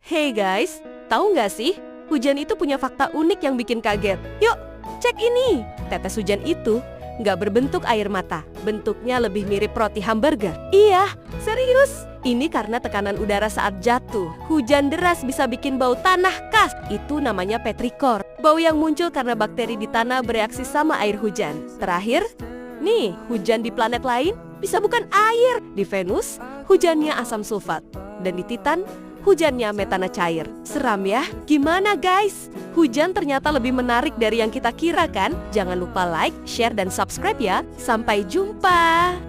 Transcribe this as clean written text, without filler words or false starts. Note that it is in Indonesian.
Hey guys, tahu nggak sih? Hujan itu punya fakta unik yang bikin kaget. Yuk, cek ini. Tetes hujan itu nggak berbentuk air mata. Bentuknya lebih mirip roti hamburger. Iya, serius. Ini karena tekanan udara saat jatuh. Hujan deras bisa bikin bau tanah khas. Itu namanya petrikor. Bau yang muncul karena bakteri di tanah bereaksi sama air hujan. Terakhir, nih, hujan di planet lain bisa bukan air. Di Venus, hujannya asam sulfat. Dan di Titan, hujannya metana cair. Seram ya? Gimana guys? Hujan ternyata lebih menarik dari yang kita kira kan? Jangan lupa like, share, dan subscribe ya. Sampai jumpa!